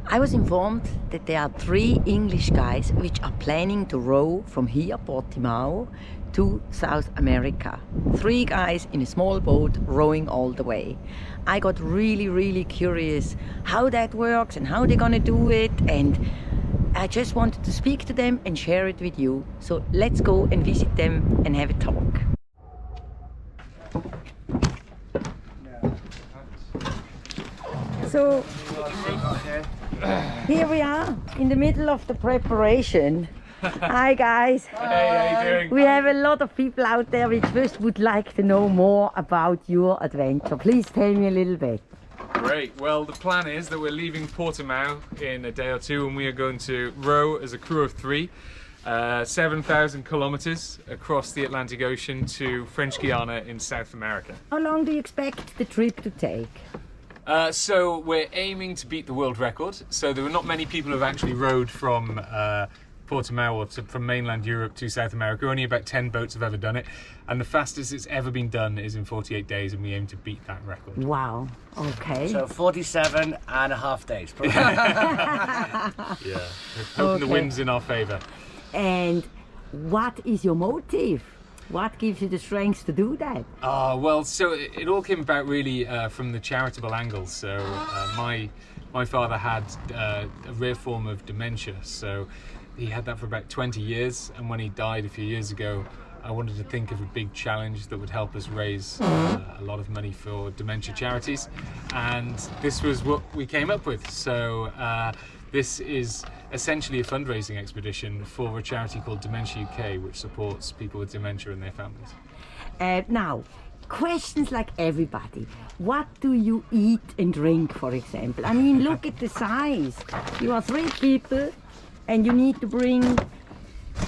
I was informed that there are 3 English guys which are planning to row from here, Portimao, to South America. 3 guys in a small boat rowing all the way. I got really curious how that works and how they're gonna do it, and I just wanted to speak to them and share it with you. So let's go and visit them and have a talk. So here we are in the middle of the preparation. Hi guys. Hey, how you doing? We have a lot of people out there which first would like to know more about your adventure. Please tell me a little bit. Great. Well, the plan is that we're leaving Portimao in a day or two, and we are going to row as a crew of 3, 7,000 kilometers across the Atlantic Ocean to French Guiana in South America. How long do you expect the trip to take? So we're aiming to beat the world record. So there are not many people who have actually rowed from Portimao or from mainland Europe to South America. Only about 10 boats have ever done it, and the fastest it's ever been done is in 48 days, and we aim to beat that record. Wow. Okay. So 47.5 days. Yeah, hoping the wind's in our favour. And what is your motive? What gives you the strength to do that? Well, so it all came about really from the charitable angle. So my father had a rare form of dementia, so he had that for about 20 years, and when he died a few years ago, I wanted to think of a big challenge that would help us raise a lot of money for dementia charities, and this was what we came up with. So this is essentially a fundraising expedition for a charity called Dementia UK, which supports people with dementia and their families. Now, questions like everybody. What do you eat and drink, for example? I mean, look at the size. You are 3 people, and you need to bring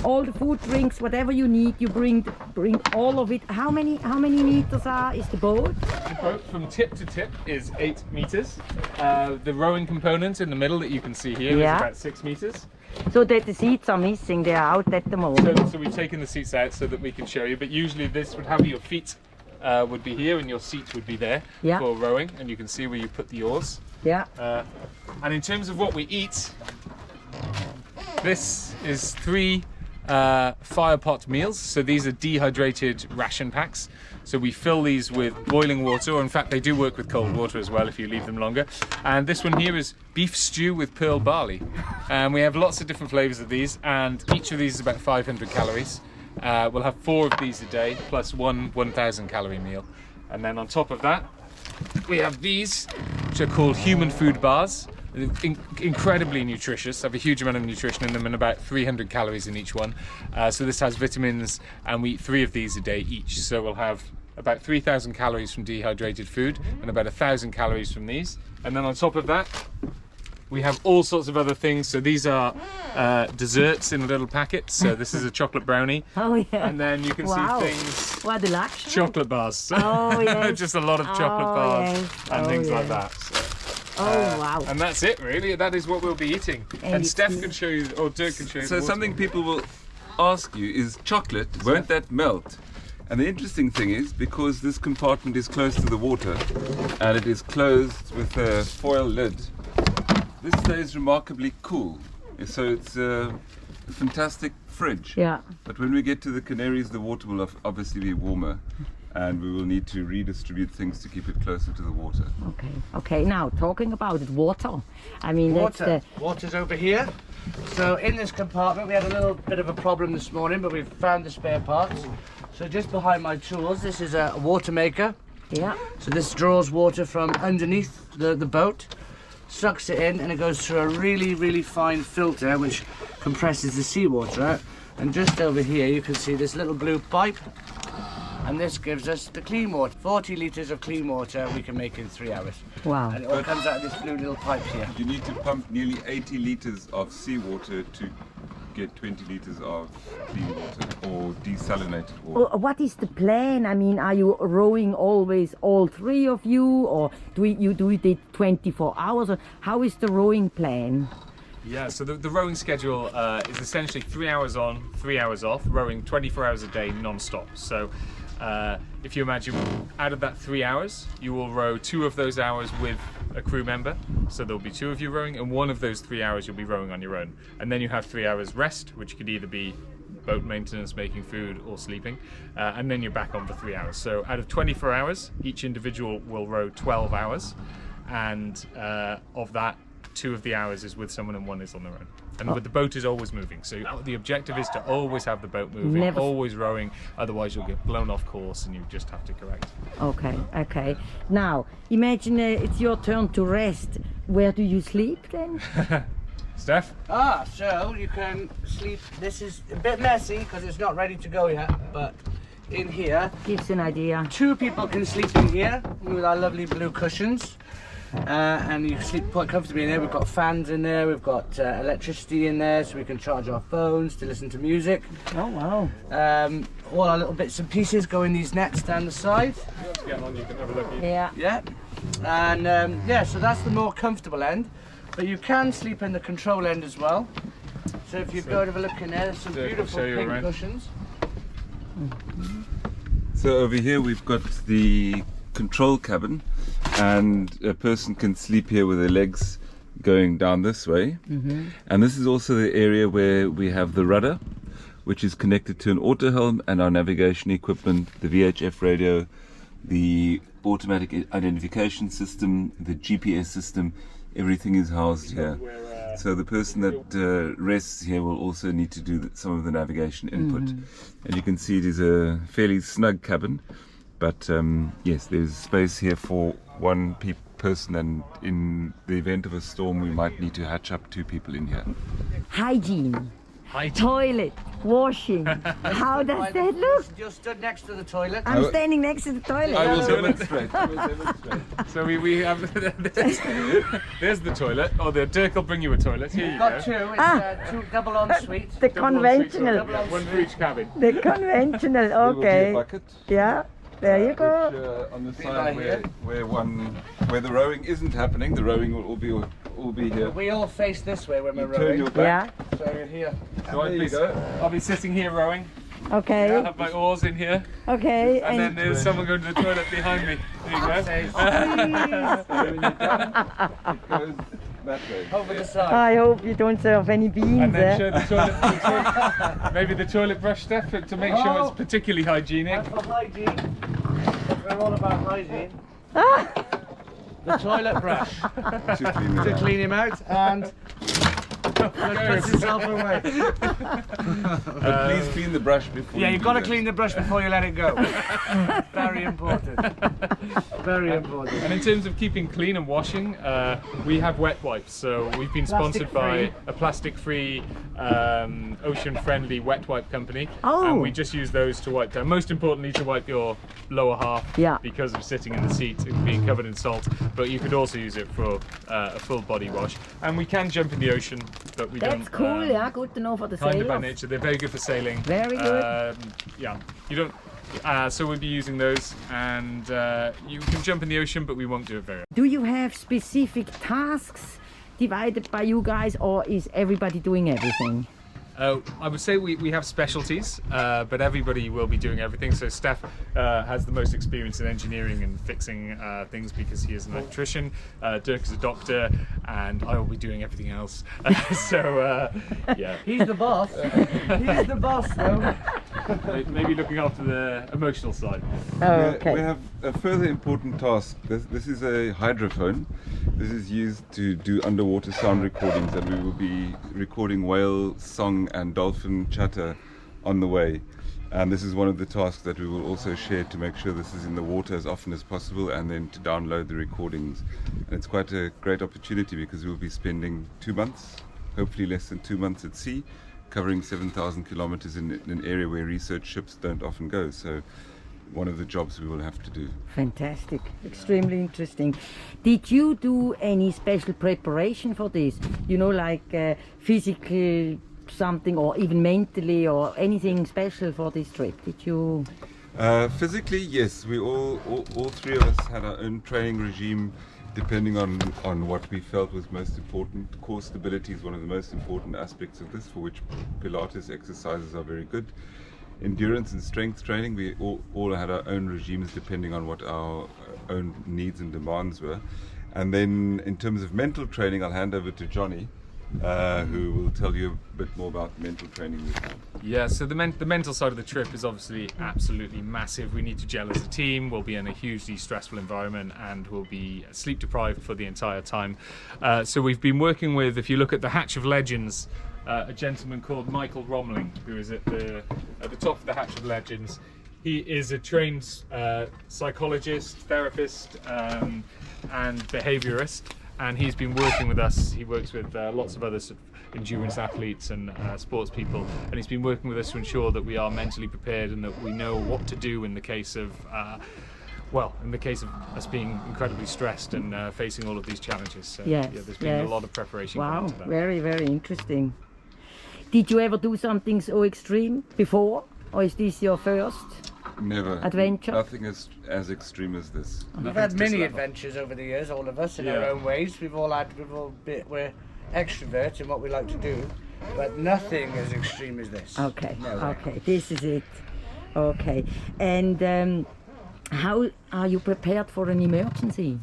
all the food, drinks, whatever you need. You bring all of it. How many meters is the boat? The boat from tip to tip is 8 meters. The rowing component in the middle that you can see here is about 6 meters. So that the seats are missing, they are out at the moment. So we've taken the seats out so that we can show you, but usually this would have your feet would be here and your seat would be there for rowing, and you can see where you put the oars. Yeah. And in terms of what we eat, this is 3 fire pot meals. So these are dehydrated ration packs. So we fill these with boiling water, or in fact they do work with cold water as well if you leave them longer. And this one here is beef stew with pearl barley. And we have lots of different flavors of these, and each of these is about 500 calories. We'll have 4 of these a day, plus one 1,000 calorie meal. And then on top of that, we have these, which are called human food bars. Incredibly nutritious, have a huge amount of nutrition in them and about 300 calories in each one. So this has vitamins, and we eat 3 of these a day each. So we'll have about 3,000 calories from dehydrated food and about 1,000 calories from these. And then on top of that, we have all sorts of other things. So these are desserts in a little packet. So this is a chocolate brownie. Oh yeah. And then you can see things. What a luxury. Chocolate bars. Oh yes. Just a lot of chocolate bars and things like yes. that. So. Oh wow. And that's it really, that is what we'll be eating. And Steph can show you, or Dirk can show you. So something people will ask you is chocolate, won't that melt? And the interesting thing is, because this compartment is close to the water and it is closed with a foil lid, this stays remarkably cool. So it's a fantastic fridge. Yeah. But when we get to the Canaries, the water will obviously be warmer, and we will need to redistribute things to keep it closer to the water. Okay. Okay. Now talking about it, water. I mean, Water's over here. So in this compartment, we had a little bit of a problem this morning, but we've found the spare parts. So just behind my tools, this is a water maker. Yeah. So this draws water from underneath the boat, sucks it in, and it goes through a really fine filter which compresses the seawater out. And just over here you can see this little blue pipe, and this gives us the clean water. 40 litres of clean water we can make in 3 hours. Wow. And it all comes out of this blue little pipe here. You need to pump nearly 80 litres of seawater to get 20 litres of clean water or desalinated water. Well, what is the plan? I mean, are you rowing always, all 3 of you, or do you do it 24 hours? Or how is the rowing plan? Yeah, so the rowing schedule is essentially 3 hours on, 3 hours off, rowing 24 hours a day non-stop. So if you imagine, out of that 3 hours, you will row 2 of those hours with a crew member, So there'll be 2 of you rowing, and one of those 3 hours you'll be rowing on your own. And then you have 3 hours rest, which could either be boat maintenance, making food, or sleeping. And then you're back on for 3 hours. So out of 24 hours, each individual will row 12 hours. And of that, 2 of the hours is with someone and 1 is on their own. And but the boat is always moving, so the objective is to always have the boat moving, always rowing, otherwise you'll get blown off course and you just have to correct. Okay, okay. Now, imagine it's your turn to rest. Where do you sleep then? Steph? So you can sleep. This is a bit messy because it's not ready to go yet, but in here, Gives an idea. 2 people can sleep in here with our lovely blue cushions. And you sleep quite comfortably in there. We've got fans in there, we've got electricity in there so we can charge our phones to listen to music. Oh wow. All our little bits and pieces go in these nets down the side. Get on, you can have a look. Yeah. Yeah. And yeah, so that's the more comfortable end. But you can sleep in the control end as well. So if you go and have a look in there, there's some Dirk will beautiful show you pink around. cushions. So over here we've got the control cabin, and a person can sleep here with their legs going down this way. And this is also the area where we have the rudder, which is connected to an auto helm, and our navigation equipment, the VHF radio, the automatic identification system, the GPS system. Everything is housed here. So the person that rests here will also need to do some of the navigation input. And you can see it is a fairly snug cabin, but yes, there's space here for 1 person, and in the event of a storm we might need to hatch up 2 people in here. Hygiene. Hygiene. Toilet. Washing. How does that look? You're stood next to the toilet. I'm standing next to the toilet. I will demonstrate. So we have there's the toilet. Oh, Dirk will bring you a toilet. Here you Got go. 2, it's 2 double en suite. The Double ensuite, so conventional. yeah, 1 for each cabin. The conventional. There will be a Okay. bucket, Yeah. There you go. which, on the Right side here. where the rowing isn't happening, the rowing will all be here. We all face this way when we're You turn rowing. your back. Yeah. So you're here. So There you go. I'll be sitting here rowing. I Okay. have my oars in here, Okay. and then there's someone going to the toilet behind me. There you go. Say, So when you're done, it goes that way. over the side. I hope you don't serve any beans. And then show eh? the toilet, maybe the toilet brush stuff to make sure it's particularly hygienic. And for hygiene, we're all about hygiene. The toilet brush To clean it to out. clean him out, and puts himself away. But please clean the brush before. Yeah, you you've do got to that. clean the brush before you let it go. Very important. Very important. And in terms of keeping clean and washing, we have wet wipes. So we've been sponsored by a plastic-free, ocean-friendly wet wipe company. Oh. And we just use those to wipe down. Most importantly, to wipe your lower half, Yeah. because of sitting in the seat and being covered in salt. But you could also use it for a full body wash. And we can jump in the ocean, but we don't. That's cool. Yeah. Good to know for the Kind of by sailors. nature, they're very good for sailing. Very good. Yeah, you don't. So we'll be using those, and you can jump in the ocean, but we won't do it very often. Do you have specific tasks divided by you guys, or is everybody doing everything? I would say we have specialties, but everybody will be doing everything. So Steph has the most experience in engineering and fixing things because he is an electrician. Dirk is a doctor, and I will be doing everything else. So yeah, He's the boss. He's the boss, though. maybe looking after the emotional side. Okay. We have a further important task. This is a hydrophone. This is used to do underwater sound recordings, and we will be recording whale song and dolphin chatter on the way. And this is one of the tasks that we will also share to make sure this is in the water as often as possible, and then to download the recordings. And it's quite a great opportunity because we'll be spending 2 months, hopefully less than 2 months at sea, covering 7,000 kilometers in an area where research ships don't often go. So one of the jobs we will have to do. Fantastic. Extremely interesting. Did you do any special preparation for this? You know, like physical something, or even mentally, or anything special for this trip? Did you? Physically, yes. We all 3 of us had our own training regime, depending on what we felt was most important. Core stability is one of the most important aspects of this, for which Pilates exercises are very good. Endurance and strength training, we all had our own regimes depending on what our own needs and demands were. And then in terms of mental training, I'll hand over to Johnny, who will tell you a bit more about mental training we've had. Yeah, so the mental side of the trip is obviously absolutely massive. We need to gel as a team. We'll be in a hugely stressful environment and we'll be sleep deprived for the entire time. So we've been working with, if you look at the Hatch of Legends, a gentleman called Michael Romling, who is at the top of the Hatch of Legends. He is a trained psychologist, therapist, and behaviourist, and he's been working with us. He works with lots of other sort of endurance athletes and sports people, and he's been working with us to ensure that we are mentally prepared and that we know what to do in the case of in the case of us being incredibly stressed and facing all of these challenges. So Yes, yeah, there's been a lot of preparation Wow, into that. very, very interesting. Did you ever do something so extreme before, or is this your first? Never. Adventure? Nothing as extreme as this. We've had many adventures over the years, all of us, in our own ways. We're extroverts in what we like to do, but nothing as extreme as this. Okay, No. okay, this is it. Okay, and how are you prepared for an emergency?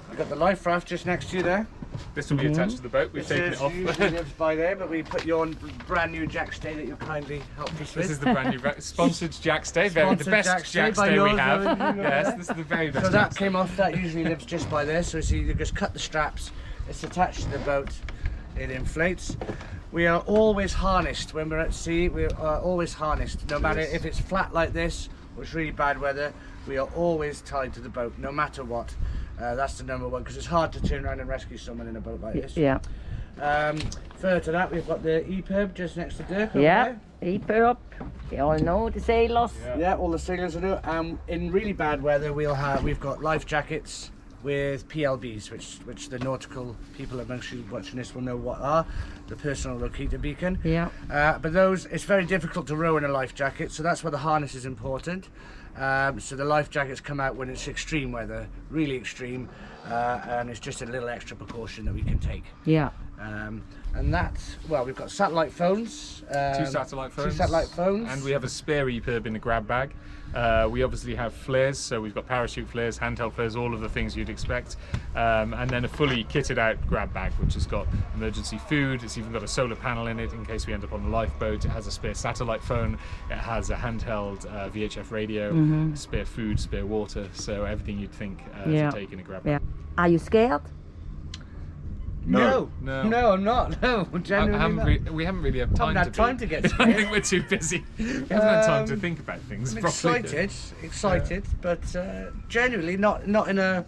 We've got the life raft just next to you there. This will be attached to the boat. We've taken it off. Usually lives by there, but we put you on brand new jack stay that you kindly helped us with. This is the brand new sponsored Jack Stay, the Sponsored best Jack Jack Stay by Stay we yours, have. you know Yes, that. this is the very best. So Jack that Stay. came off, that usually lives just by there, so you just cut the straps, it's attached to the boat, it inflates. We are always harnessed when we're at sea, we are always harnessed, no matter if it's flat like this or it's really bad weather, we are always tied to the boat, no matter what. That's the number one, because it's hard to turn around and rescue someone in a boat like this. Yeah. Further to that, we've got the EPIRB just next to Dirk over Yeah, there. EPIRB. You all know the sailors. Yeah, all the sailors will do. In really bad weather, we've got life jackets with PLBs, which the nautical people amongst you watching this will know what are, the personal locator beacon. Yeah. But those, it's very difficult to row in a life jacket, so that's where the harness is important. So the life jackets come out when it's extreme weather, really extreme, and it's just a little extra precaution that we can take. Yeah. And that's, well, we've got satellite phones. Two satellite phones. Two satellite phones. And we have a spare EPIRB in the grab bag. We obviously have flares, so we've got parachute flares, handheld flares, all of the things you'd expect. And then a fully kitted out grab bag, which has got emergency food. It's even got a solar panel in it in case we end up on a lifeboat. It has a spare satellite phone. It has a handheld VHF radio, spare food, spare water. So everything you'd think to take in a grab bag. Yeah. Are you scared? No, No. I'm not. No, genuinely not. We haven't really had time Haven't to had time to get I scared. think we're too busy. We haven't had time to think about things I'm properly. excited, but genuinely not in a,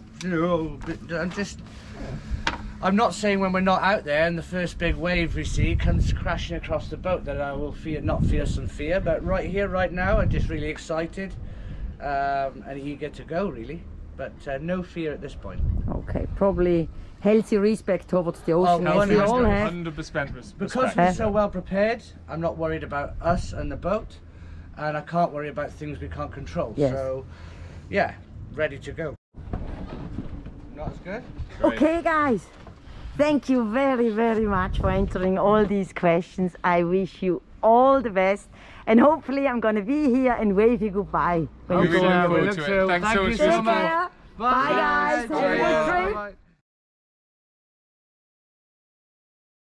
I'm not saying when we're not out there and the first big wave we see comes crashing across the boat that I will not feel some fear, but right here, right now, I'm just really excited and eager to go, really, but no fear at this point. Okay, probably healthy respect towards the ocean, Oh, as we all have. 100% respect. Because we're so well prepared, I'm not worried about us and the boat, and I can't worry about things we can't control. Yes. So, yeah, ready to go. Not as good? Great. Okay, guys. Thank you very, very much for answering all these questions. I wish you all the best, and hopefully I'm going to be here and wave you goodbye. when We you really go look out. forward look to it. through. Thanks Thank so you much so for your Take support. care. Bye, guys. Have a good trip. Bye.